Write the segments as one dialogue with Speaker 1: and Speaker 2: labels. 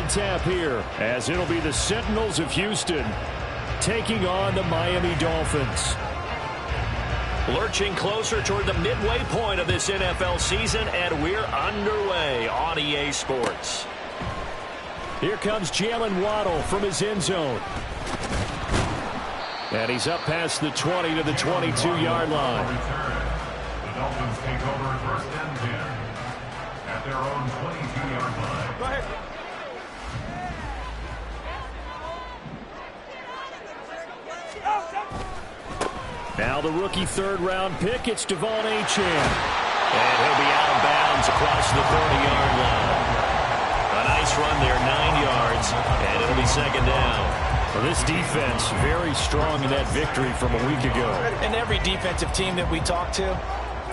Speaker 1: tap here, as it'll be the Sentinels of Houston taking on the Miami Dolphins.
Speaker 2: Lurching closer toward the midway point of this NFL season, and we're underway on EA Sports.
Speaker 1: Here comes Jalen Waddle from his end zone. And he's up past the 20 to the 22-yard line.
Speaker 3: The Dolphins take over first and 10 at their own 22-yard line. Go ahead.
Speaker 1: Now the rookie third-round pick, it's De'Von Achane.
Speaker 2: And he'll be out of bounds across the 30-yard line. A nice run there, 9 yards, and it'll be second down.
Speaker 1: Well, this defense very strong in that victory from a week ago.
Speaker 4: And every defensive team that we talk to,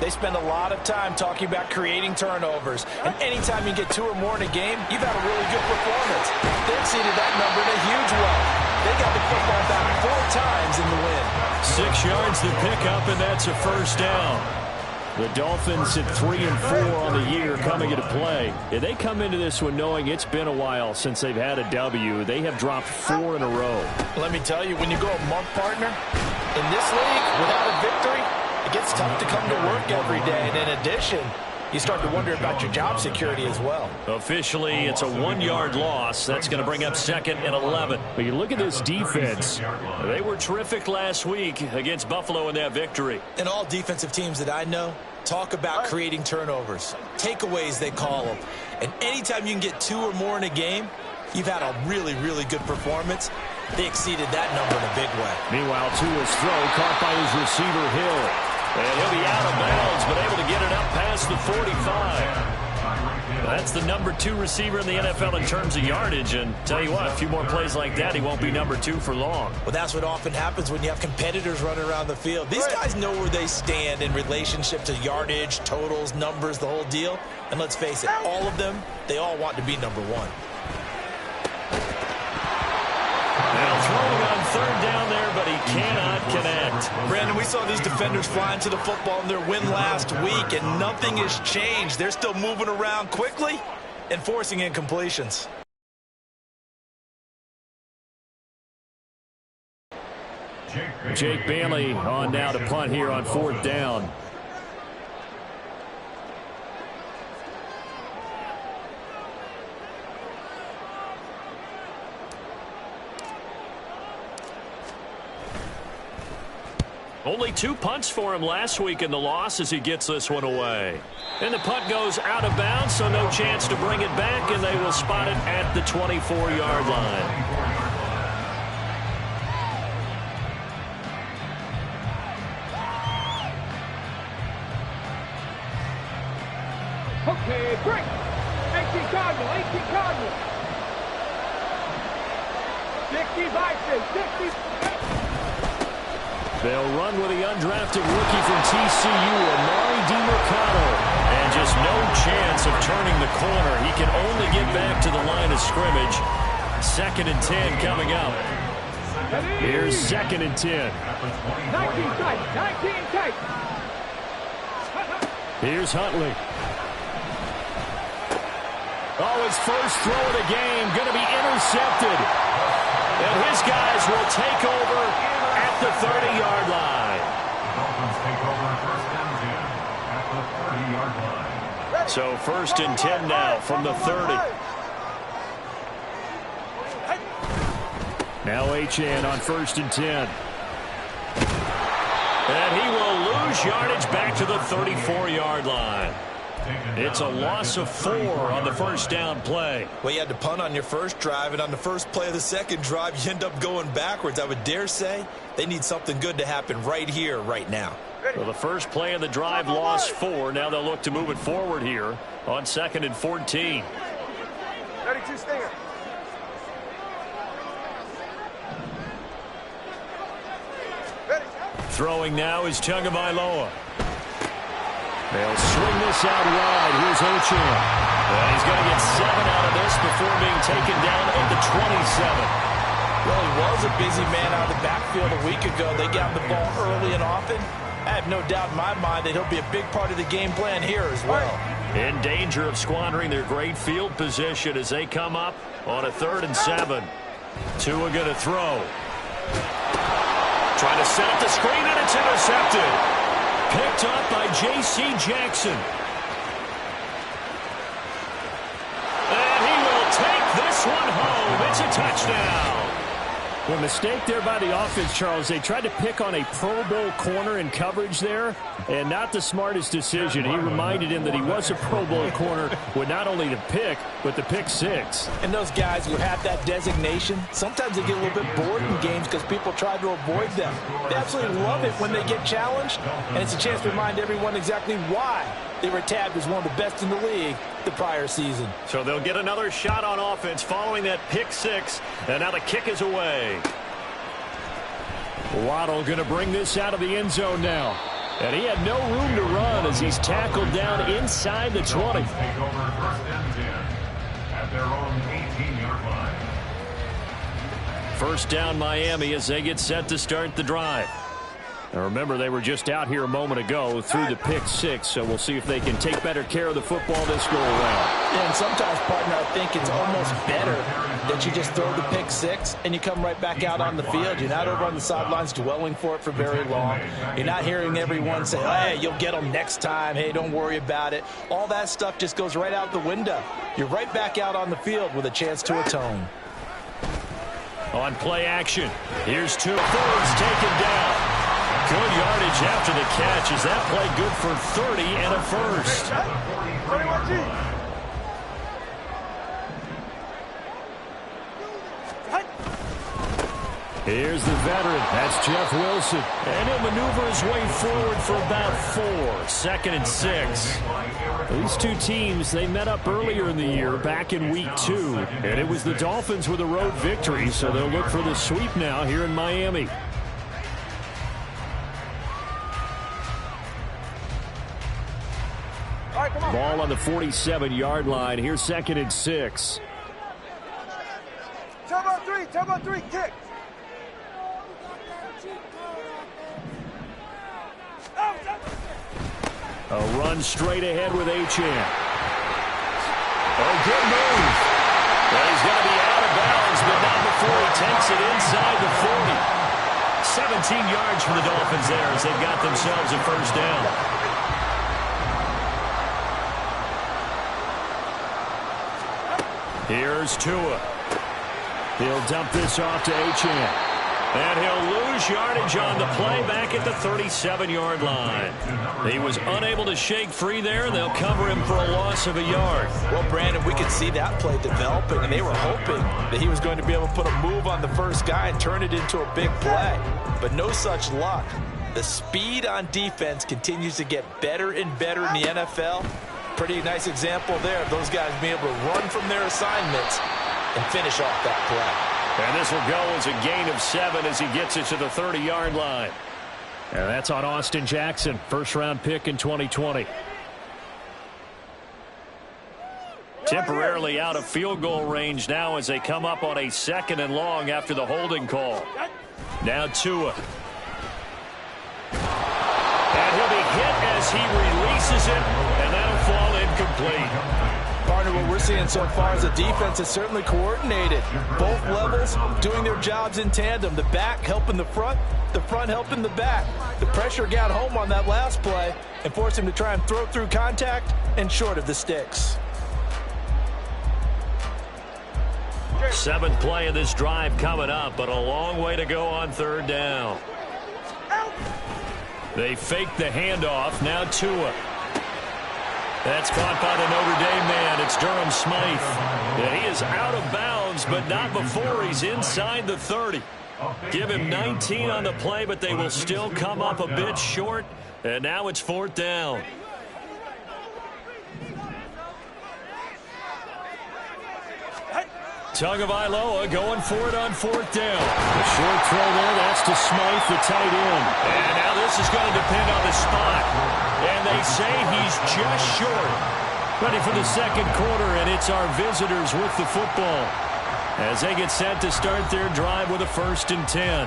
Speaker 4: they spend a lot of time talking about creating turnovers. And anytime you get 2 or more in a game, you've had a really good performance. They exceeded that number in a huge way. They got the football back 4 times in the win.
Speaker 1: 6 yards to pick up, and that's a first down. The Dolphins at 3 and 4 on the year coming into play. Yeah, they come into this one knowing it's been a while since they've had a W. They have dropped 4 in a row.
Speaker 4: Let me tell you, when you go a month, partner, in this league, without a victory, it gets tough to come to work every day. And in addition, you start to wonder about your job security as well.
Speaker 2: Officially, it's a 1-yard loss. That's going to bring up second and 11.
Speaker 1: But you look at this defense.
Speaker 2: They were terrific last week against Buffalo in that victory.
Speaker 4: And all defensive teams that I know talk about creating turnovers. Takeaways, they call them. And anytime you can get 2 or more in a game, you've had a really, really good performance. They exceeded that number in a big way.
Speaker 1: Meanwhile, Tua's throw caught by his receiver, Hill.
Speaker 2: And he'll be out of bounds, but able to get it up past the 45. That's the number 2 receiver in the NFL in terms of yardage. And tell you what, a few more plays like that, he won't be number 2 for long.
Speaker 4: Well, that's what often happens when you have competitors running around the field. These guys know where they stand in relationship to yardage, totals, numbers, the whole deal. And let's face it, all of them, they all want to be number 1.
Speaker 2: Now throwing on third down there, but he cannot connect.
Speaker 4: Brandon, we saw these defenders flying to the football in their win last week, and nothing has changed. They're still moving around quickly and forcing incompletions.
Speaker 1: Jake Bailey on now to punt here on 4th down.
Speaker 2: Only 2 punts for him last week in the loss as he gets this one away. And the punt goes out of bounds, so no chance to bring it back, and they will spot it at the 24-yard line.
Speaker 5: Okay, break. 18 Cardinal, 18 Cardinal. 60 Vikings, 60.
Speaker 1: They'll run with the undrafted rookie from TCU, Amari DiMercado. And just no chance of turning the corner. He can only get back to the line of scrimmage. 2nd and 10 coming up. Here's 2nd and 10.
Speaker 5: 19 tight, 19 tight.
Speaker 1: Here's Huntley. Oh, his first throw of the game going to be intercepted. And his guys will take over at the 30-yard line.
Speaker 3: Dolphins take over first and 10 at the 30-yard line.
Speaker 2: So 1st and 10 now from the 30.
Speaker 1: Now Achane on 1st and 10.
Speaker 2: And he will lose yardage back to the 34-yard line. It's a loss of 4 on the first down play.
Speaker 4: Well, you had to punt on your first drive, and on the first play of the second drive, you end up going backwards. I would dare say they need something good to happen right here, right now.
Speaker 2: Well, the first play of the drive lost 4. Now they'll look to move it forward here on 2nd and 14.
Speaker 5: 32 Stinger.
Speaker 1: Throwing now is Tagovailoa. They'll swing this out wide. Here's Achane.
Speaker 2: Well, he's going to get 7 out of this before being taken down at the 27.
Speaker 4: Well, he was a busy man out of the backfield a week ago. They got the ball early and often. I have no doubt in my mind that he'll be a big part of the game plan here as well.
Speaker 2: In danger of squandering their great field position as they come up on a 3rd and 7. Tua going to throw. Trying to set up the screen, and it's intercepted. Picked up by J.C. Jackson. And he will take this one home. It's a touchdown.
Speaker 1: Well, mistake there by the offense, Charles. They tried to pick on a Pro Bowl corner in coverage there, and not the smartest decision. He reminded him that he was a Pro Bowl corner with not only the pick, but the pick 6.
Speaker 4: And those guys who have that designation, sometimes they get a little bit bored in games because people try to avoid them. They absolutely love it when they get challenged, and it's a chance to remind everyone exactly why they were tabbed as one of the best in the league the prior season.
Speaker 2: So they'll get another shot on offense following that pick 6, and now the kick is away.
Speaker 1: Waddle going to bring this out of the end zone now. And he had no room to run as he's tackled down inside the 20.
Speaker 3: Take over 1st and 10 at their own 18-yard line.
Speaker 2: First down Miami as they get set to start the drive.
Speaker 1: Now remember, they were just out here a moment ago through the pick 6, so we'll see if they can take better care of the football this go around.
Speaker 4: And sometimes, partner, I think it's almost better that you just throw the pick 6 and you come right back out on the field. You're not over on the sidelines dwelling for it for very long. You're not hearing everyone say, hey, you'll get them next time. Hey, don't worry about it. All that stuff just goes right out the window. You're right back out on the field with a chance to atone.
Speaker 2: On play action, here's Tua. Ford's taken down. Good yardage after the catch. Is that play good for 30 and a first?
Speaker 1: Here's the veteran. That's Jeff Wilson.
Speaker 2: And he'll maneuver his way forward for about 4. 2nd and 6.
Speaker 1: These two teams, they met up earlier in the year back in week 2. And it was the Dolphins with a road victory, so they'll look for the sweep now here in Miami. Ball on the 47-yard line. Here's 2nd and 6.
Speaker 5: Turbo 3, kick.
Speaker 1: A run straight ahead with Achane. Oh, good move.
Speaker 2: Well, he's going to be out of bounds, but not before he takes it inside the 40. 17 yards for the Dolphins there as they've got themselves a first down.
Speaker 1: Here's Tua. He'll dump this off to Achane.
Speaker 2: And he'll lose yardage on the play back at the 37-yard line. He was unable to shake free there, and they'll cover him for a loss of a yard.
Speaker 4: Well, Brandon, we could see that play developing, and they were hoping that he was going to be able to put a move on the first guy and turn it into a big play. But no such luck. The speed on defense continues to get better and better in the NFL. Pretty nice example there of those guys being able to run from their assignments and finish off that play.
Speaker 2: And this will go as a gain of 7 as he gets it to the 30-yard line.
Speaker 1: And that's on Austin Jackson, first-round pick in 2020.
Speaker 2: Temporarily out of field goal range now as they come up on a 2nd and long after the holding call. Now Tua. And he'll be hit as he releases it, and that'll fall incomplete.
Speaker 4: Partner, what we're seeing so far is a defense is certainly coordinated. Both levels doing their jobs in tandem. The back helping the front helping the back. The pressure got home on that last play and forced him to try and throw through contact and short of the sticks.
Speaker 2: 7th play of this drive coming up, but a long way to go on 3rd down. They fake the handoff. Now Tua. That's caught by the Notre Dame man. It's Durham Smythe. And he is out of bounds, but not before he's inside the 30. Give him 19 on the play, but they will still come up a bit short. And now it's 4th down.
Speaker 1: Tagovailoa going for it on 4th down. A short throw there. That's to Smythe, the tight end.
Speaker 2: And now this is going to depend on the spot. And they say he's just short.
Speaker 1: Ready for the 2nd quarter, and it's our visitors with the football as they get set to start their drive with a 1st and 10.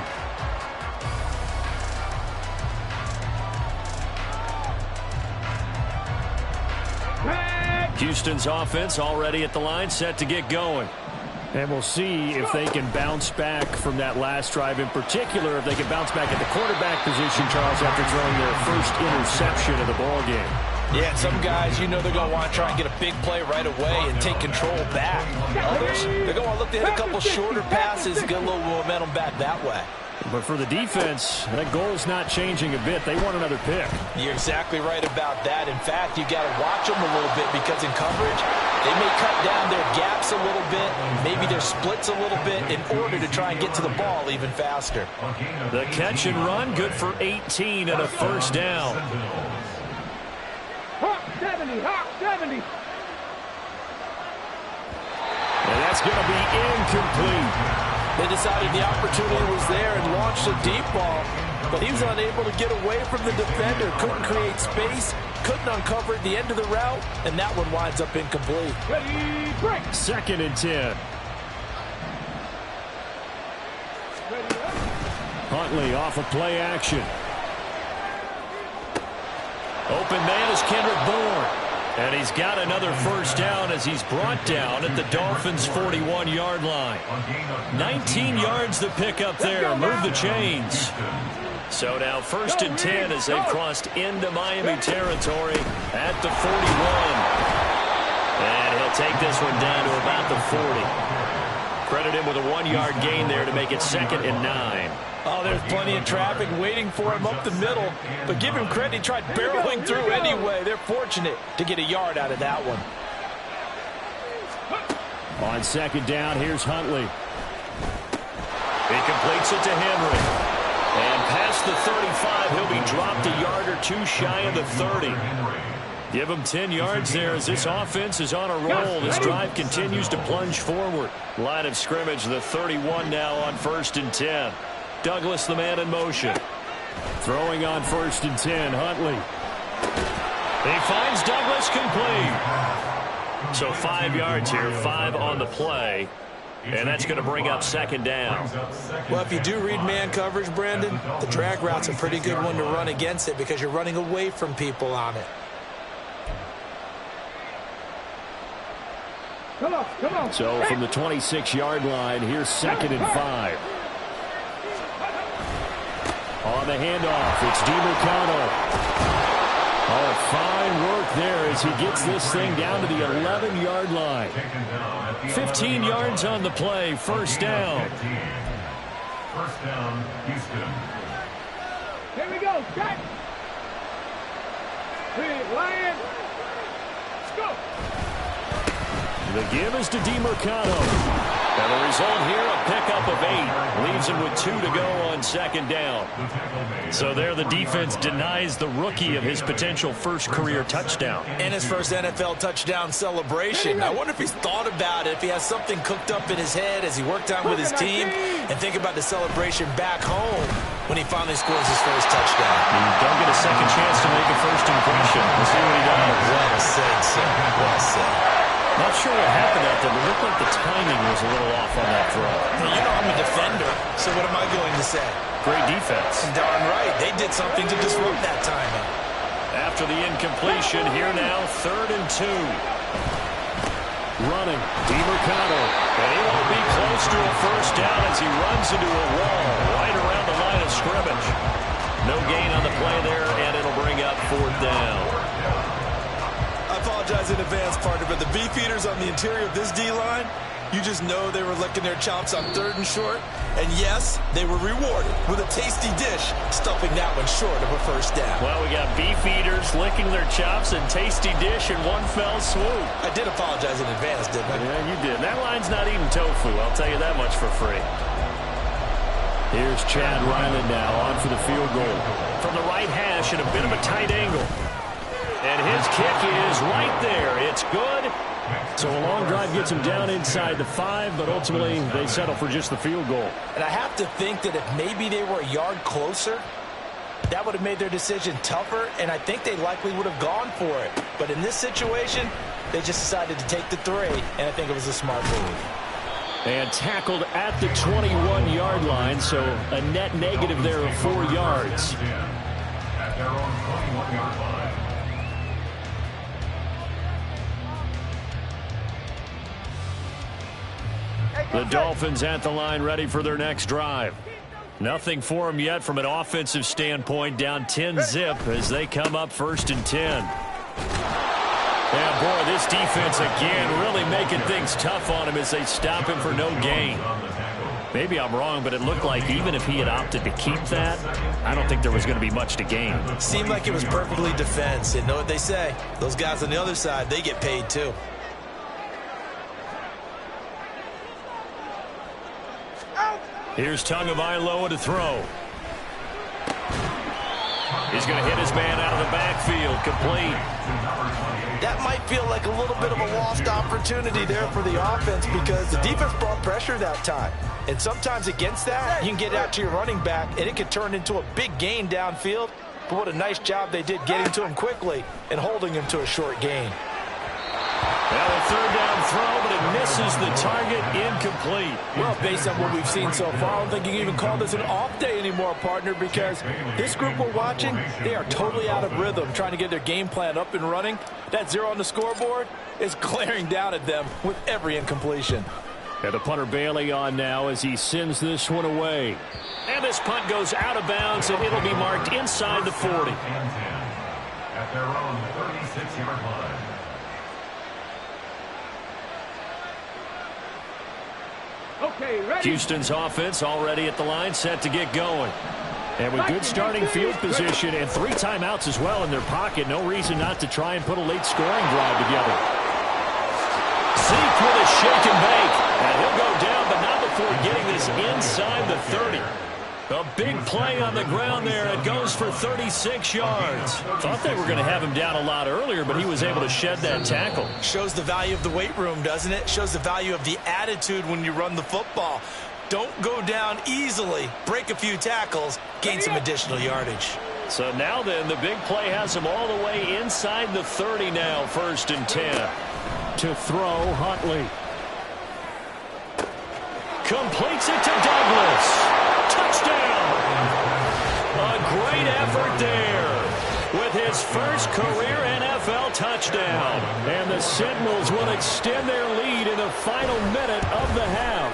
Speaker 5: Hey!
Speaker 2: Houston's offense already at the line, set to get going.
Speaker 1: And we'll see if they can bounce back from that last drive, in particular, if they can bounce back at the quarterback position, Charles, after throwing their first interception of the ball game.
Speaker 4: Yeah, some guys, you know they're going to want to try and get a big play right away and take control back. Others, they're going to look to hit a couple shorter passes, get a little momentum back that way.
Speaker 1: But for the defense, that goal's not changing a bit. They want another pick.
Speaker 4: You're exactly right about that. In fact, you got to watch them a little bit because in coverage, they may cut down their gaps a little bit, maybe their splits a little bit in order to try and get to the ball even faster.
Speaker 2: The catch and run, good for 18 and a first down.
Speaker 5: Hawk 70, Hawk 70.
Speaker 1: And that's going to be incomplete.
Speaker 4: They decided the opportunity was there and launched a deep ball, but he was unable to get away from the defender, couldn't create space, couldn't uncover at the end of the route, and that one winds up incomplete.
Speaker 5: Ready, break.
Speaker 1: 2nd and 10.
Speaker 5: Ready, up.
Speaker 1: Huntley off of play action.
Speaker 2: Open man is Kendrick Bourne. And he's got another first down as he's brought down at the Dolphins' 41-yard line. 19 yards to pick up there. Move the chains. So now 1st and 10 as they've crossed into Miami territory at the 41. And he'll take this one down to about the 40. Credit him with a 1-yard gain there to make it 2nd and 9.
Speaker 4: Oh, there's plenty of traffic waiting for him up the middle. But give him credit, he tried barreling through anyway. They're fortunate to get a yard out of that one.
Speaker 1: On 2nd down, here's Huntley.
Speaker 2: He completes it to Henry. And past the 35, he'll be dropped a yard or two shy of the 30. Give him 10 yards there as this offense is on a roll. This drive continues to plunge forward. Line of scrimmage, the 31 now on 1st and 10. Douglas, the man in motion.
Speaker 1: Throwing on 1st and 10, Huntley.
Speaker 2: He finds Douglas complete. So 5 yards here, 5 on the play. And that's going to bring up 2nd down.
Speaker 4: Well, if you do read man coverage, Brandon, the drag route's a pretty good one to run against it because you're running away from people on it.
Speaker 5: Come on, come on.
Speaker 1: So from the 26-yard line, here's 2nd and 5. On the handoff, it's DeMarcano. Oh, fine work there as he gets this thing down to the 11-yard line.
Speaker 2: 15 yards on the play, 1st down.
Speaker 3: 1st down, Houston.
Speaker 5: Here we go, set. Hey, Lion. Let's go.
Speaker 1: The give is to DeMarcano.
Speaker 2: And the result here, a pickup of 8. Leaves him with 2 to go on 2nd down. So there the defense denies the rookie of his potential first career touchdown.
Speaker 4: And his first NFL touchdown celebration. I wonder if he's thought about it, if he has something cooked up in his head as he worked out with his team, and think about the celebration back home when he finally scores his first touchdown.
Speaker 2: You don't get a second chance to make a first impression. We'll see what he does.
Speaker 4: Well said, sir. Well said.
Speaker 2: Not sure what happened out there, but it looked like the timing was a little off on that throw.
Speaker 4: Now, you know I'm a defender, so what am I going to say?
Speaker 2: Great defense.
Speaker 4: Darn right. They did something to disrupt that timing.
Speaker 2: After the incompletion, here now, 3rd and 2.
Speaker 1: Running, DeMarcano.
Speaker 2: And he won't be close to a first down as he runs into a wall right around the line of scrimmage. No gain on the play there, and it'll bring up 4th down.
Speaker 4: I apologize in advance, partner, but the beefeaters on the interior of this D-line, you just know they were licking their chops on 3rd and short. And yes, they were rewarded with a tasty dish, stuffing that one short of a first down.
Speaker 2: Well, we got beefeaters licking their chops and tasty dish in one fell swoop.
Speaker 4: I did apologize in advance, didn't I?
Speaker 2: Yeah, you did. That line's not eating tofu, I'll tell you that much for free.
Speaker 1: Here's Chad Ryland now on for the field goal.
Speaker 2: From the right hash at a bit of a tight angle. And his kick is right there. It's good.
Speaker 1: So a long drive gets him down inside the 5, but ultimately they settle for just the field goal.
Speaker 4: And I have to think that if maybe they were a yard closer, that would have made their decision tougher, and I think they likely would have gone for it. But in this situation, they just decided to take the 3, and I think it was a smart move.
Speaker 1: And tackled at the 21-yard line, so a net negative there of 4 yards.
Speaker 3: At their own 21-yard line.
Speaker 1: The Dolphins at the line ready for their next drive. Nothing for them yet from an offensive standpoint. Down 10-zip as they come up 1st and 10. Yeah, boy, this defense again really making things tough on him as they stop him for no gain. Maybe I'm wrong, but it looked like even if he had opted to keep that, I don't think there was going to be much to gain.
Speaker 4: Seemed like it was perfectly defense. And know what they say? Those guys on the other side, they get paid too.
Speaker 1: Here's Tagovailoa to throw. He's going to hit his man out of the backfield, complete.
Speaker 4: That might feel like a little bit of a lost opportunity there for the offense because the defense brought pressure that time. And sometimes against that, you can get out to your running back, and it can turn into a big gain downfield. But what a nice job they did getting to him quickly and holding him to a short gain.
Speaker 1: Well, a 3rd down throw, but it misses the target, incomplete.
Speaker 4: Well, based on what we've seen so far, I don't think you can even call this an off day anymore, partner, because this group we're watching, they are totally out of rhythm, trying to get their game plan up and running. That 0 on the scoreboard is glaring down at them with every incompletion.
Speaker 1: And the punter Bailey on now as he sends this one away.
Speaker 2: And this punt goes out of bounds, and it'll be marked inside the 40.
Speaker 3: At their own 36-yard line.
Speaker 5: Okay, ready?
Speaker 1: Houston's offense already at the line, set to get going. And with good starting field position and 3 timeouts as well in their pocket, no reason not to try and put a late scoring drive together. Zeke with a shake and bake. And he'll go down, but not before getting this inside the 30. A big play on the ground there. It goes for 36 yards. Thought they were going to have him down a lot earlier, but he was able to shed that tackle.
Speaker 4: Shows the value of the weight room, doesn't it? Shows the value of the attitude when you run the football. Don't go down easily. Break a few tackles. Gain some additional yardage.
Speaker 1: So now then, the big play has him all the way inside the 30 now, 1st and 10. To throw, Huntley. Completes it to Douglas. Touchdown! A great effort there with his first career NFL touchdown. And the Sentinels will extend their lead in the final minute of the half.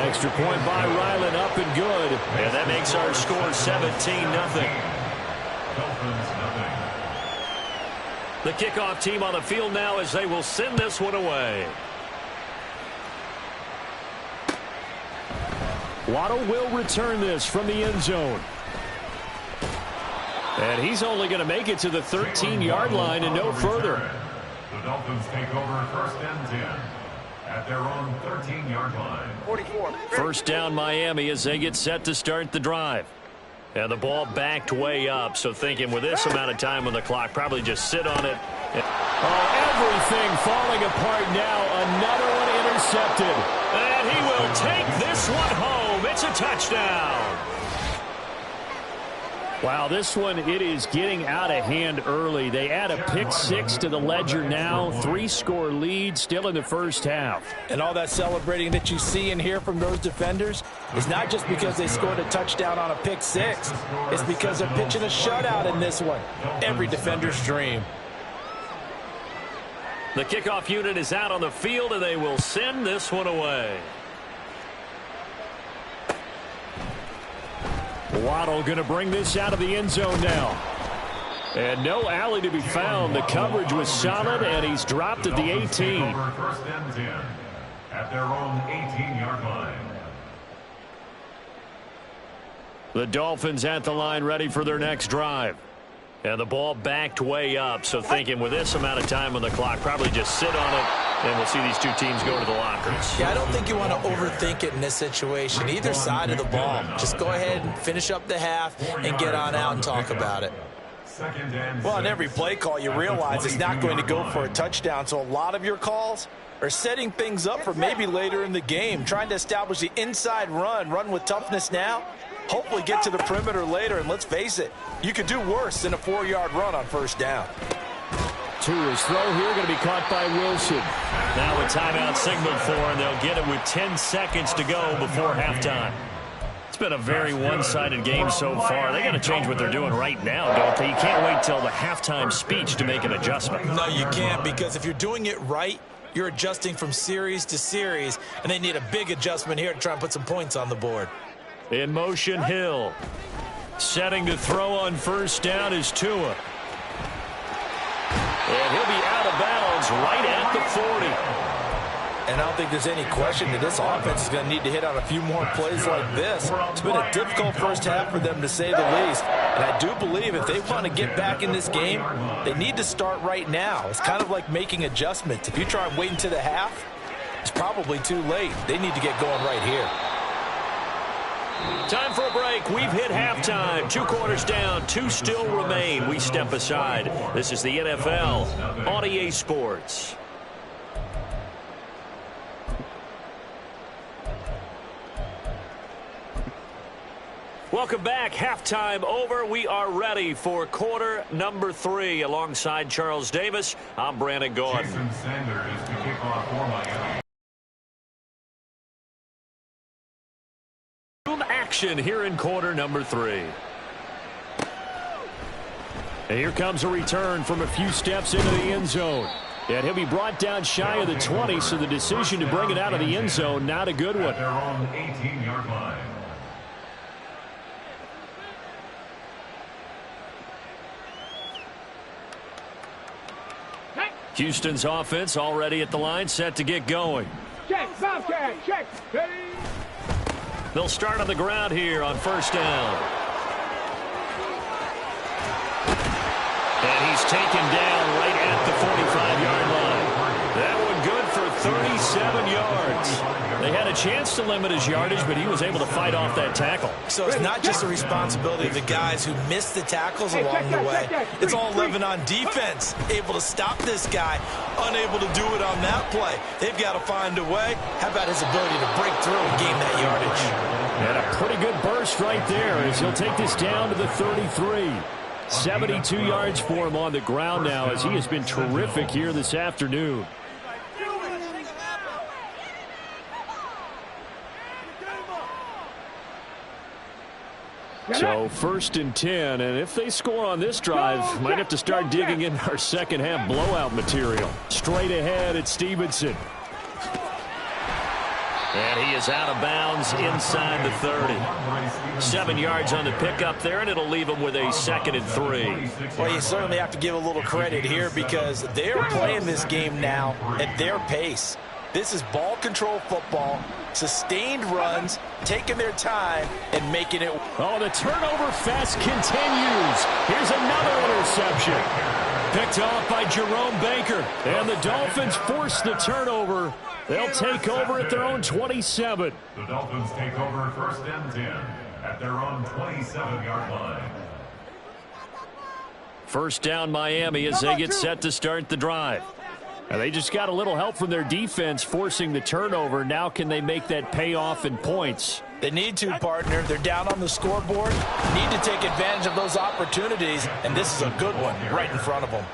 Speaker 1: Extra point by Ryland, up and good. And that makes our score 17-0. The kickoff team on the field now as they will send this one away. Waddle will return this from the end zone. And he's only going to make it to the 13-yard line and no further.
Speaker 3: The Dolphins take over 1st and 10 at their own 13-yard line.
Speaker 5: 44.
Speaker 1: 1st down Miami as they get set to start the drive. And the ball backed way up, so thinking with this amount of time on the clock, probably just sit on it. Oh, everything falling apart now. Another one intercepted. And he will take this one home. It's a touchdown. Wow, this one, it is getting out of hand early. They add a pick-6 to the ledger now. 3-score lead still in the first half.
Speaker 4: And all that celebrating that you see and hear from those defenders is not just because they scored a touchdown on a pick-6. It's because they're pitching a shutout in this one. Every defender's dream.
Speaker 1: The kickoff unit is out on the field, and they will send this one away. Waddle going to bring this out of the end zone now. And no alley to be found. The coverage was solid, and he's dropped at the 18.
Speaker 3: 1st and 10 at their own 18-yard line.
Speaker 1: The Dolphins at the line ready for their next drive. And the ball backed way up, so thinking with this amount of time on the clock, probably just sit on it, and we'll see these two teams go to the lockers.
Speaker 4: Yeah, I don't think you want to overthink it in this situation. Either side of the ball. Just go ahead and finish up the half and get on out and talk about it. Well, on every play call, you realize it's not going to go for a touchdown, so a lot of your calls are setting things up for maybe later in the game, trying to establish the inside run with toughness now. Hopefully get to the perimeter later, and let's face it, you could do worse than a 4-yard run on 1st down.
Speaker 1: To his throw here, going to be caught by Wilson. Now a timeout signaled for, and they'll get it with 10 seconds to go before halftime. It's been a very one-sided game so far. They got to change what they're doing right now, don't they? You can't wait till the halftime speech to make an adjustment.
Speaker 4: No, you can't, because if you're doing it right, You're adjusting from series to series, and they need a big adjustment here to try and put some points on the board.
Speaker 2: In motion, Hill. Setting to throw on first down is Tua. And he'll be out of bounds right at the 40.
Speaker 4: And I don't think there's any question that this offense is going to need to hit on a few more plays like this. It's been a difficult first half for them, to say the least. And I do believe if they want to get back in this game, they need to start right now. It's kind of like making adjustments. If you try and wait until the half, it's probably too late. They need to get going right here.
Speaker 2: Time for a break. We've hit halftime. 2 quarters down. 2 still remain. We step aside. This is the NFL on EA Sports. Welcome back. Halftime over. We are ready for quarter number 3. Alongside Charles Davis, I'm Brandon Gaudin.
Speaker 3: Jason Sanders to kick off for Miami.
Speaker 2: Action here in quarter number 3. And here comes a return from a few steps into the end zone. And he'll be brought down shy of the 20, so the decision to bring it out of the end zone, not a good one.
Speaker 3: At their own 18-yard line.
Speaker 2: Houston's offense already at the line, set to get going.
Speaker 5: Check, Bobcat, check. Ready?
Speaker 2: They'll start on the ground here on first down. And he's taken down right at the 45-yard line. That one good for 37 yards. They had a chance to limit his yardage, but he was able to fight off that tackle.
Speaker 4: So it's not just the responsibility of the guys who missed the tackles along the way. It's all living on defense, able to stop this guy, unable to do it on that play. They've got to find a way. How about his ability to break through and gain that yardage?
Speaker 2: And a pretty good burst right there as he'll take this down to the 33. 72 yards for him on the ground now as he has been terrific here this afternoon. So 1st and 10, and if they score on this drive, might have to start digging in our second half blowout material. Straight ahead at Stevenson. And he is out of bounds inside the 30. 7 yards on the pickup there, and it'll leave him with a 2nd and 3.
Speaker 4: Well, you certainly have to give a little credit here because they're playing this game now at their pace. This is ball control football, sustained runs, taking their time, and making it.
Speaker 2: Oh, the turnover fest continues. Here's another interception. Picked off by Jerome Baker. And the Dolphins force the turnover. They'll take over at their own 27.
Speaker 3: The Dolphins take over 1st and 10 at their own 27-yard line.
Speaker 2: First down Miami as they get set to start the drive. And they just got a little help from their defense forcing the turnover. Now can they make that pay off in points?
Speaker 4: They need to, partner. They're down on the scoreboard. Need to take advantage of those opportunities, and this is a good one right in front of them.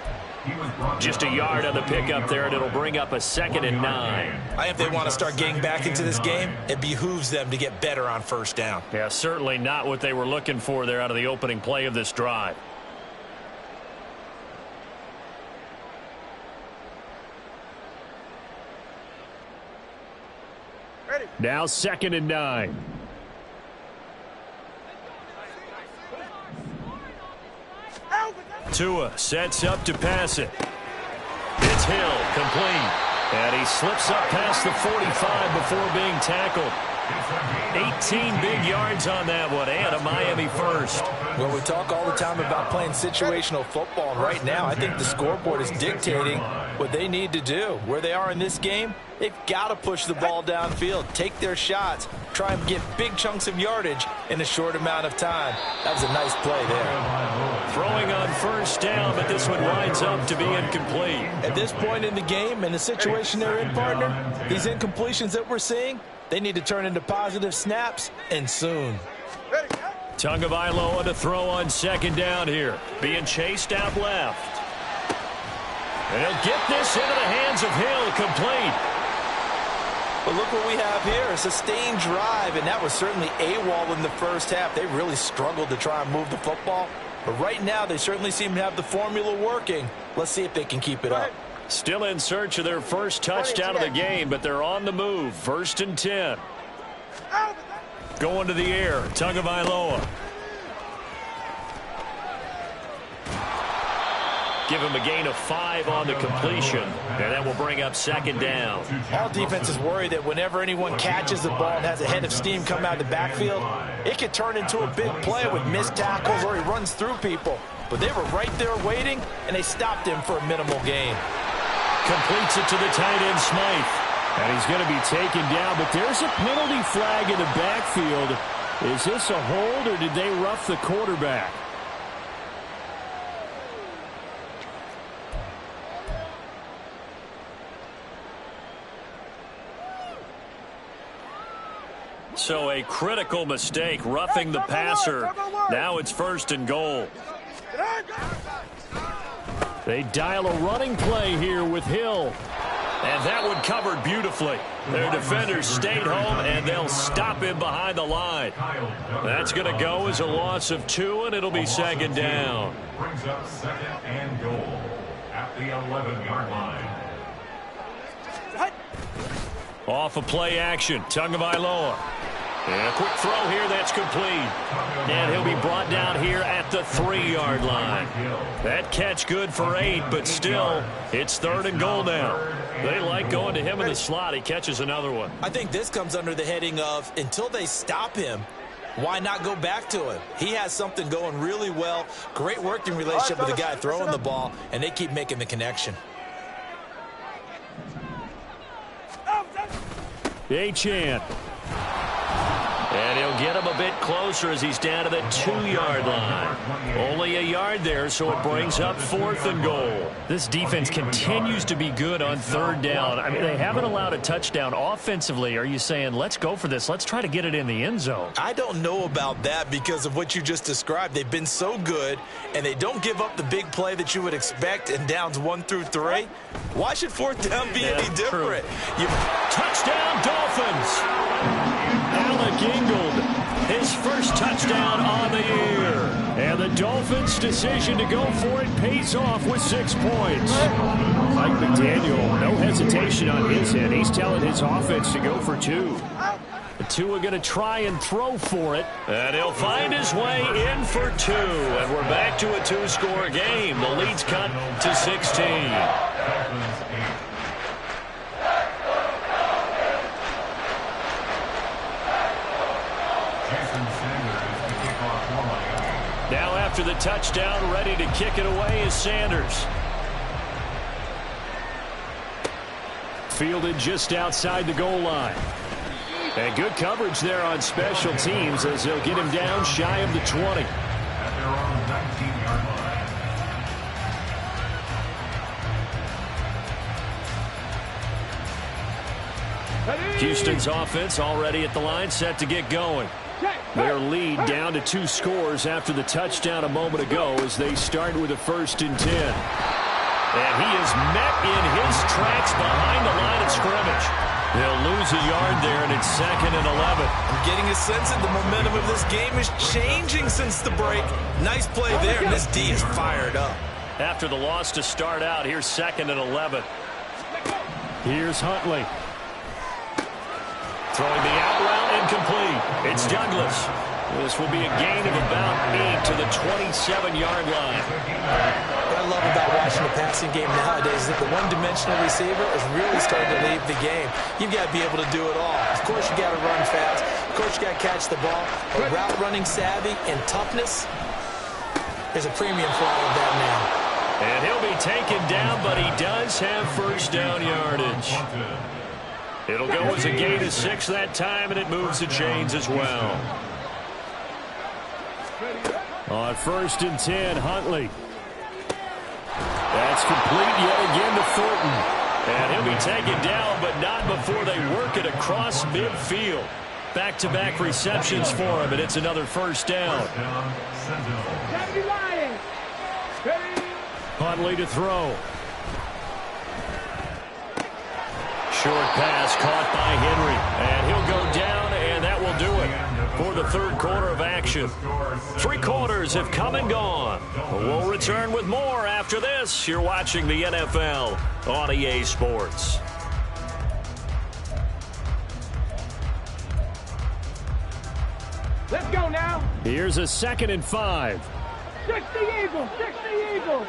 Speaker 2: Just a yard on the pickup there, and it'll bring up a 2nd and 9.
Speaker 4: If they want to start getting back into this game, it behooves them to get better on first down.
Speaker 2: Yeah, certainly not what they were looking for there out of the opening play of this drive. Now 2nd and 9. Tua sets up to pass it. It's Hill, complete. And he slips up past the 45 before being tackled. 18 big yards on that one, and a Miami first.
Speaker 4: Well, we talk all the time about playing situational football, and right now I think the scoreboard is dictating what they need to do. Where they are in this game, they've got to push the ball downfield, take their shots, try and get big chunks of yardage in a short amount of time. That was a nice play there.
Speaker 2: Throwing on first down, but this one winds up to be incomplete.
Speaker 4: At this point in the game, in the situation they're in, partner, these incompletions that we're seeing, they need to turn into positive snaps, and soon.
Speaker 2: Tagovailoa to throw on 2nd down here. Being chased out left. And he'll get this into the hands of Hill, complete.
Speaker 4: But look what we have here, a sustained drive, and that was certainly AWOL in the first half. They really struggled to try and move the football. But right now, they certainly seem to have the formula working. Let's see if they can keep it up.
Speaker 2: Still in search of their first touchdown of the game, but they're on the move. 1st and 10. Going to the air, Tagovailoa. Give him a gain of 5 on the completion, and that will bring up 2nd down.
Speaker 4: All defenses worry that whenever anyone catches the ball and has a head of steam come out of the backfield, it could turn into a big play with missed tackles or he runs through people. But they were right there waiting, and they stopped him for a minimal gain.
Speaker 1: Completes it to the tight end, Smythe. And he's going to be taken down, but there's a penalty flag in the backfield. Is this a hold, or did they rough the quarterback?
Speaker 2: So a critical mistake, roughing the passer. Now it's 1st and goal.
Speaker 1: They dial a running play here with Hill.
Speaker 2: And that one covered beautifully. Their defenders stayed home, and they'll stop him behind the line. That's going to go as a loss of 2, and it'll be 2nd down.
Speaker 3: Brings up 2nd and goal at the 11-yard line.
Speaker 2: Off of play action, Tagovailoa. And a quick throw here, that's complete. And he'll be brought down here at the 3-yard line. That catch good for 8, but still, it's 3rd and goal now. They like going to him in the slot. He catches another one.
Speaker 4: I think this comes under the heading of, until they stop him, why not go back to him? He has something going really well. Great working relationship with the guy throwing the ball, and they keep making the connection.
Speaker 1: Achane.
Speaker 2: And he'll get him a bit closer as he's down to the 2-yard line. Only a yard there, so it brings up 4th and goal.
Speaker 1: This defense continues to be good on 3rd down. I mean, they haven't allowed a touchdown offensively. Are you saying, let's go for this? Let's try to get it in the end zone.
Speaker 4: I don't know about that because of what you just described. They've been so good, and they don't give up the big play that you would expect in downs 1 through 3. Why should 4th down be any different?
Speaker 2: Touchdown, Dolphins! Alec Ingold, his first touchdown on the year.
Speaker 1: And the Dolphins' decision to go for it pays off with 6 points. Mike McDaniel, no hesitation on his end. He's telling his offense to go for 2. The 2 are going to try and throw for it.
Speaker 2: And he'll find his way in for 2. And we're back to a 2-score game. The lead's cut to 16. Now after the touchdown, ready to kick it away is Sanders.
Speaker 1: Fielded just outside the goal line. And good coverage there on special teams as they'll get him down shy of the 20.
Speaker 3: At their own 19-yard line.
Speaker 2: Houston's offense already at the line, set to get going.
Speaker 1: Their lead down to 2 scores after the touchdown a moment ago as they start with a 1st and 10.
Speaker 2: And he is met in his tracks behind the line of scrimmage. They'll lose a yard there, and it's 2nd and 11.
Speaker 4: I'm getting a sense that the momentum of this game is changing since the break. Nice play there, and this D is fired up.
Speaker 2: After the loss to start out, here's 2nd and 11.
Speaker 1: Here's Huntley.
Speaker 2: Throwing the out route incomplete. It's Douglas. This will be a gain of about 8 to the 27-yard line.
Speaker 4: What I love about watching the passing game nowadays is that the one-dimensional receiver is really starting to leave the game. You've got to be able to do it all. Of course, you got to run fast. Of course, you got to catch the ball. But route running savvy and toughness, there's a premium for all of that now.
Speaker 2: And he'll be taken down, but he does have 1st down yardage. It'll go as a gain of 6 that time, and it moves the chains as well.
Speaker 1: On 1st and 10, Huntley. That's complete yet again to Thornton.
Speaker 2: And he'll be taken down, but not before they work it across midfield. Back-to-back receptions for him, and it's another 1st down.
Speaker 1: Huntley to throw.
Speaker 2: Short pass caught by Henry. And he'll go down, and that will do it for the third quarter of action. 3 quarters have come and gone. We'll return with more after this. You're watching the NFL on EA Sports.
Speaker 5: Let's go now.
Speaker 1: Here's a 2nd and 5.
Speaker 5: 60 Eagles, 60 Eagles.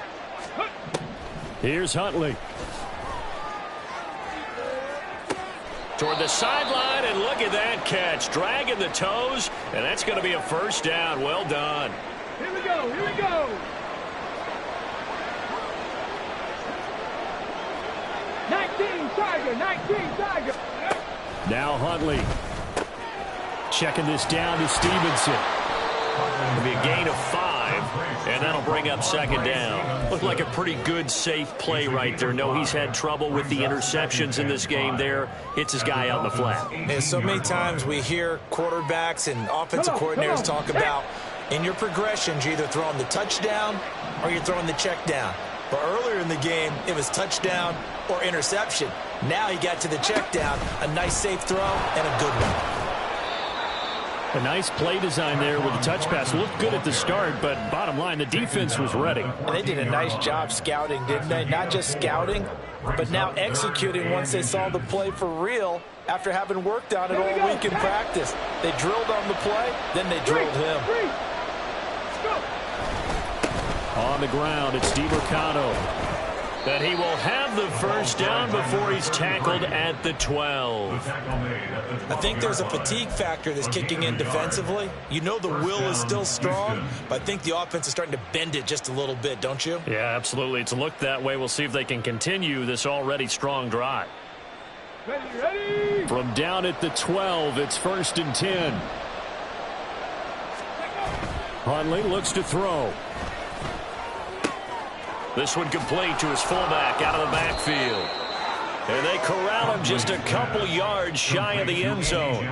Speaker 1: Here's Huntley.
Speaker 2: Toward the sideline, and look at that catch. Dragging the toes, and that's going to be a first down. Well done.
Speaker 5: Here we go, here we go. 19 Tiger, 19 Tiger.
Speaker 1: Now Huntley. Checking this down to Stevenson.
Speaker 2: It'll be a gain of 5, and that'll bring up 2nd down. Looked like a pretty good, safe play right there. No, he's had trouble with the interceptions in this game there. Hits his guy out in the flat.
Speaker 4: And so many times we hear quarterbacks and offensive coordinators talk about in your progressions, you're either throwing the touchdown or you're throwing the check down. But earlier in the game, it was touchdown or interception. Now he got to the check down, a nice safe throw, and a good one.
Speaker 1: A nice play design there with the touch pass. Looked good at the start, but bottom line, the defense was ready.
Speaker 4: And they did a nice job scouting, didn't they? Not just scouting, but now executing once they saw the play for real after having worked on it all week in practice. They drilled on the play, then they drilled him.
Speaker 1: On the ground, it's DeMercado.
Speaker 2: That he will have the first down before he's tackled at the 12.
Speaker 4: I think there's a fatigue factor that's kicking in defensively. You know the will is still strong, but I think the offense is starting to bend it just a little bit, don't you?
Speaker 2: Yeah, absolutely. It's looked that way. We'll see if they can continue this already strong drive.
Speaker 5: Ready.
Speaker 1: From down at the 12, it's 1st and 10. Huntley looks to throw.
Speaker 2: This one complete to his fullback out of the backfield. And they corral him just a couple yards shy of the end zone.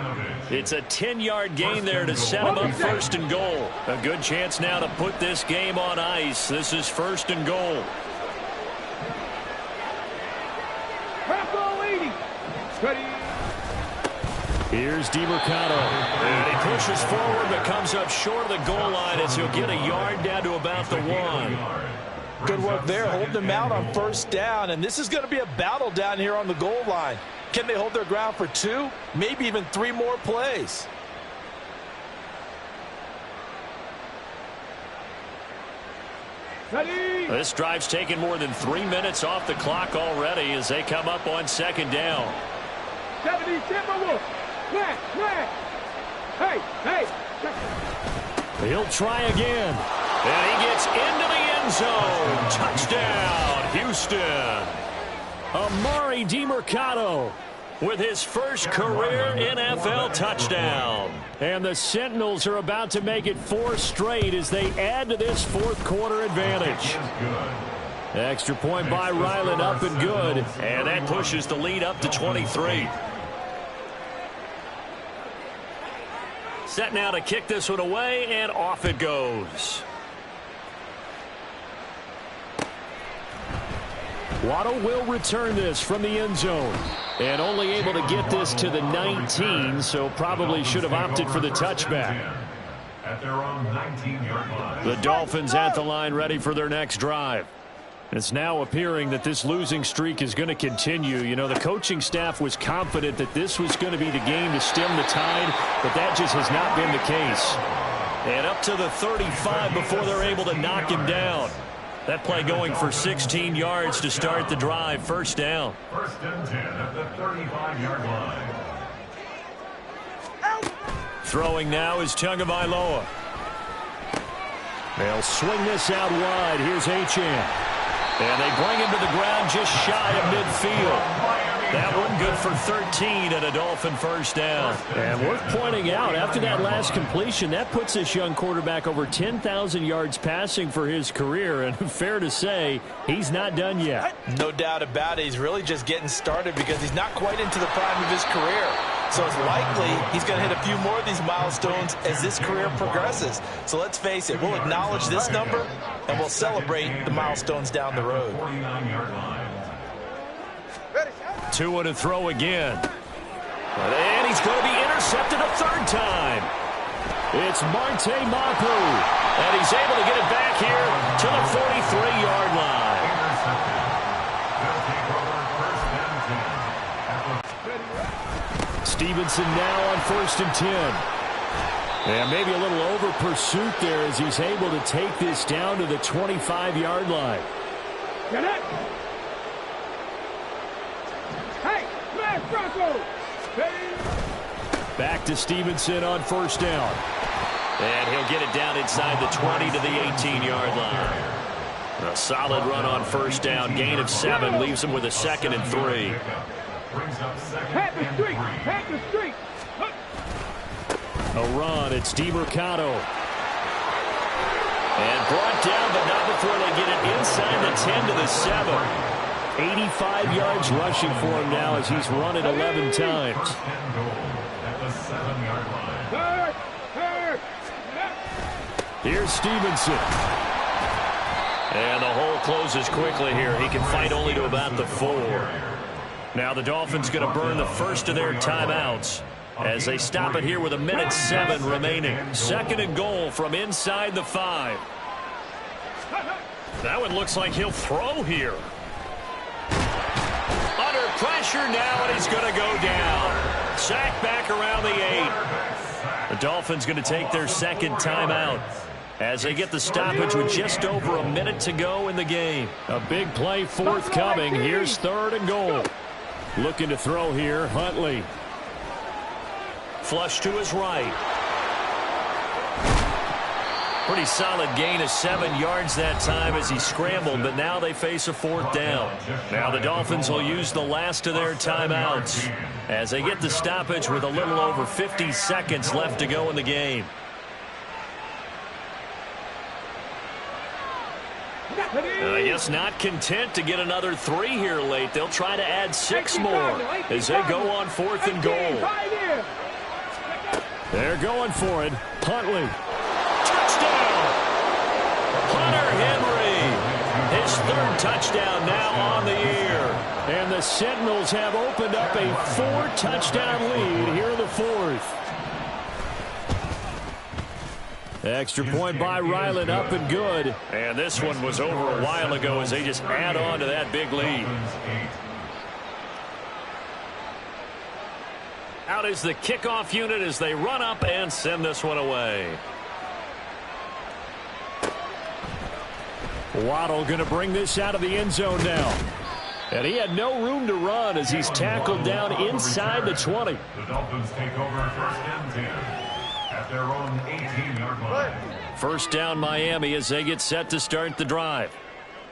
Speaker 2: It's a 10-yard gain there to set him up 1st and goal. A good chance now to put this game on ice. This is 1st and goal.
Speaker 1: Here's DeMercado.
Speaker 2: And he pushes forward but comes up short of the goal line as he'll get a yard down to about the 1.
Speaker 4: Good work there, holding them out on 1st down, and this is going to be a battle down here on the goal line. Can they hold their ground for 2, maybe even 3 more plays?
Speaker 5: Ready.
Speaker 2: This drive's taken more than 3 minutes off the clock already as they come up on 2nd down.
Speaker 5: 70 Timberwolves. Hey, hey.
Speaker 1: He'll try again.
Speaker 2: And he gets into the end zone. Touchdown, Houston.
Speaker 1: Amari DeMercado
Speaker 2: with his first career NFL touchdown.
Speaker 1: And the Sentinels are about to make it 4 straight as they add to this 4th quarter advantage. Extra point by Ryland, up and good.
Speaker 2: And that pushes the lead up to 23. Set now to kick this one away, and off it goes.
Speaker 1: Waddle will return this from the end zone. And only able to get this to the 19, so probably should have opted for the touchback.
Speaker 3: At their own 19-yard line.
Speaker 1: The Dolphins at the line ready for their next drive. It's now appearing that this losing streak is going to continue. You know, the coaching staff was confident that this was going to be the game to stem the tide, but that just has not been the case.
Speaker 2: And up to the 35 before they're able to knock him down. That play going for 16 yards to start the drive. 1st down.
Speaker 3: 1st and 10 at the 35-yard line.
Speaker 2: Throwing now is Tagovailoa.
Speaker 1: They'll swing this out wide. Here's Achane.
Speaker 2: And they bring him to the ground just shy of midfield. That one good for 13 and a Dolphin 1st down.
Speaker 1: And worth pointing out, after that last completion, that puts this young quarterback over 10,000 yards passing for his career. And fair to say, he's not done yet.
Speaker 4: No doubt about it. He's really just getting started because he's not quite into the prime of his career. So it's likely he's going to hit a few more of these milestones as this career progresses. So let's face it, we'll acknowledge this number and we'll celebrate the milestones down the road.
Speaker 3: 49-yard line.
Speaker 2: 2 to throw again. And he's going to be intercepted a 3rd time.
Speaker 1: It's Marte Mapu.
Speaker 2: And he's able to get it back here to the 43-yard line.
Speaker 1: Stevenson now on 1st and 10. And maybe a little over pursuit there as he's able to take this down to the 25-yard line.
Speaker 5: Get it. Hey, smash Bronco.
Speaker 1: Back to Stevenson on 1st down.
Speaker 2: And he'll get it down inside the 20 to the 18-yard line. A solid run on 1st down. Gain of 7 leaves him with a 2nd and 3.
Speaker 5: Pat the street. Pat the street.
Speaker 1: A run. It's DeMercado.
Speaker 2: And brought down, but not before they get it inside the 10 to the 7.
Speaker 1: 85 yards rushing for him now as he's run it 11 times. Here's Stevenson.
Speaker 2: And the hole closes quickly here. He can fight only to about the 4. Now the Dolphins going to burn the first of their timeouts as they stop it here with 1:07 remaining. 2nd and goal from inside the 5. That one looks like he'll throw here. Under pressure now, and he's going to go down. Sacked back around the 8. The Dolphins going to take their 2nd timeout as they get the stoppage with just over 1 minute to go in the game.
Speaker 1: A big play forthcoming. Here's 3rd and goal. Looking to throw here, Huntley.
Speaker 2: Flush to his right. Pretty solid gain of 7 yards that time as he scrambled, but now they face a 4th down. Now the Dolphins will use the last of their timeouts as they get the stoppage with a little over 50 seconds left to go in the game. I guess not content to get another 3 here late. They'll try to add 6 more as they go on 4th and goal.
Speaker 1: They're going for it. Huntley.
Speaker 2: Touchdown! Hunter Henry. His 3rd touchdown now on the year.
Speaker 1: And the Sentinels have opened up a 4-touchdown lead here in the 4th. Extra point by Ryland, up and good.
Speaker 2: And this one was over a while ago as they just add on to that big lead. Out is the kickoff unit as they run up and send this one away.
Speaker 1: Waddle going to bring this out of the end zone now. And he had no room to run as he's tackled down inside the 20.
Speaker 3: The Dolphins take over 1st and 10 at their own 18-yard line.
Speaker 2: 1st down Miami as they get set to start the drive.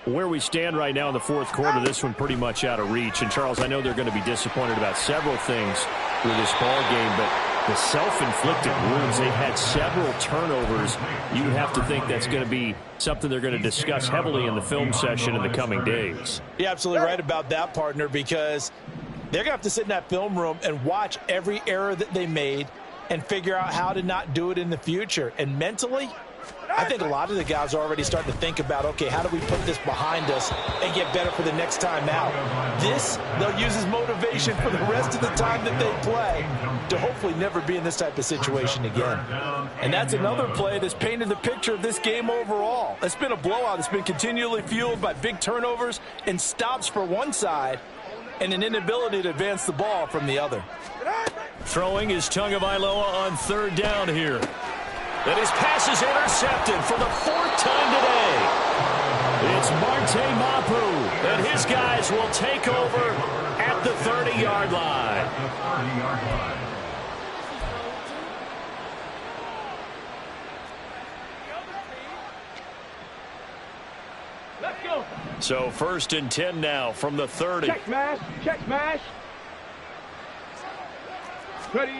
Speaker 1: Where we stand right now in the 4th quarter, this one pretty much out of reach. And, Charles, I know they're going to be disappointed about several things with this ball game, but the self-inflicted wounds, they've had several turnovers. You would have to think that's going to be something they're going to discuss heavily in the film session in the coming days.
Speaker 4: You're absolutely right about that, partner, because they're going to have to sit in that film room and watch every error that they made and figure out how to not do it in the future. And mentally, I think a lot of the guys are already starting to think about, okay, how do we put this behind us and get better for the next time out? This, they'll use as motivation for the rest of the time that they play to hopefully never be in this type of situation again. And that's another play that's painted the picture of this game overall. It's been a blowout. It's been continually fueled by big turnovers and stops for one side and an inability to advance the ball from the other.
Speaker 1: Throwing is Tagovailoa on 3rd down here.
Speaker 2: And his pass is intercepted for the 4th time today.
Speaker 1: It's Marte Mapu.
Speaker 2: And his guys will take over at the 30-yard line.
Speaker 5: Let's go.
Speaker 2: So 1st and 10 now from the 30.
Speaker 5: Check smash. Check smash. Ready.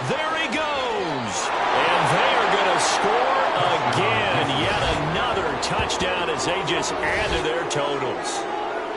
Speaker 2: There he goes. And they are going to score again. Yet another touchdown as they just add to their totals.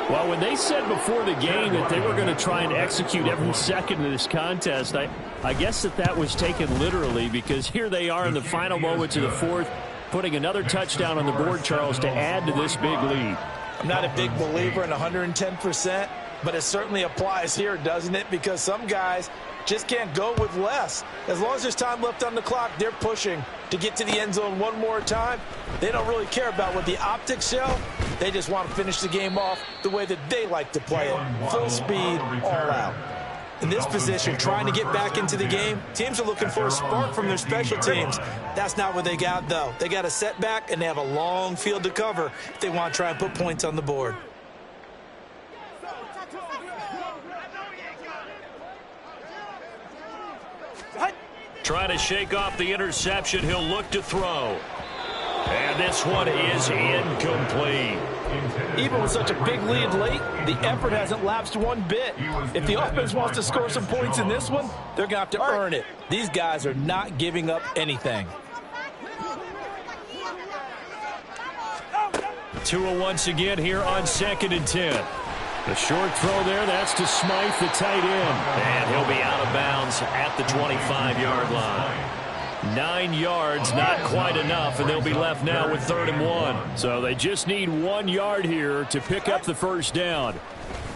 Speaker 1: Well, when they said before the game that they were going to try and execute every second of this contest, I guess that was taken literally, because here they are in the final moments of the 4th, putting another touchdown on the board, Charles, to add to this big lead.
Speaker 4: I'm not a big believer in 110%. but it certainly applies here, doesn't it? Because some guys just can't go with less. As long as there's time left on the clock, they're pushing to get to the end zone one more time. They don't really care about what the optics show. They just want to finish the game off the way that they like to play it. Full speed, all out. In this position, trying to get back into the game, teams are looking for a spark from their special teams. That's not what they got, though. They got a setback, and they have a long field to cover if they want to try and put points on the board.
Speaker 2: Trying to shake off the interception. He'll look to throw. And this one is incomplete.
Speaker 4: Even with such a big lead late, the effort hasn't lapsed one bit. If the offense wants to score some points in this one, they're going to have to earn it. These guys are not giving up anything.
Speaker 1: Tua once again here on 2nd and 10. The short throw there, that's to Smythe, the tight end.
Speaker 2: And he'll be out of bounds at the 25-yard line.
Speaker 1: 9 yards, not quite enough, and they'll be left now with 3rd and 1. So they just need 1 yard here to pick up the first down.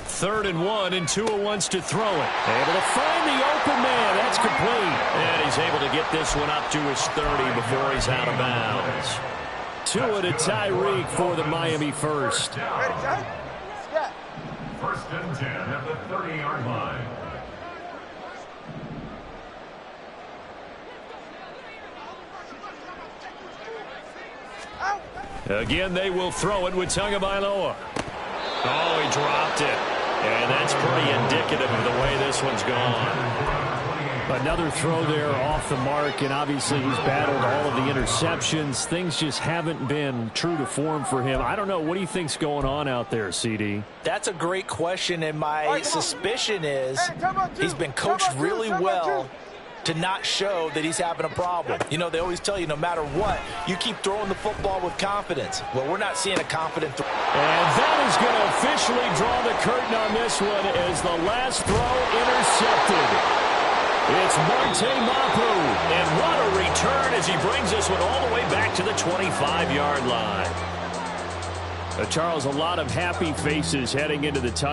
Speaker 1: 3rd and 1, and Tua wants to throw it. Able to find the open man. That's complete.
Speaker 2: And he's able to get this one up to his 30 before he's out of bounds.
Speaker 1: Tua to Tyreek for the Miami first.
Speaker 3: First and 10 at the 30-yard line.
Speaker 1: Again, they will throw it with Tagovailoa.
Speaker 2: Oh, he dropped it. And that's pretty indicative of the way this one's gone.
Speaker 1: Another throw there off the mark, and obviously he's battled all of the interceptions. Things just haven't been true to form for him. I don't know. What do you think's going on out there, CD?
Speaker 4: That's a great question, and my suspicion is he's been coached really well to not show that he's having a problem. You know, they always tell you no matter what, you keep throwing the football with confidence. Well, we're not seeing a confident throw.
Speaker 1: And that is going to officially draw the curtain on this one as the last throw intercepted. It's Monte Mapu.
Speaker 2: And what a return as he brings this one all the way back to the 25-yard line.
Speaker 1: Charles, a lot of happy faces heading into the tunnel.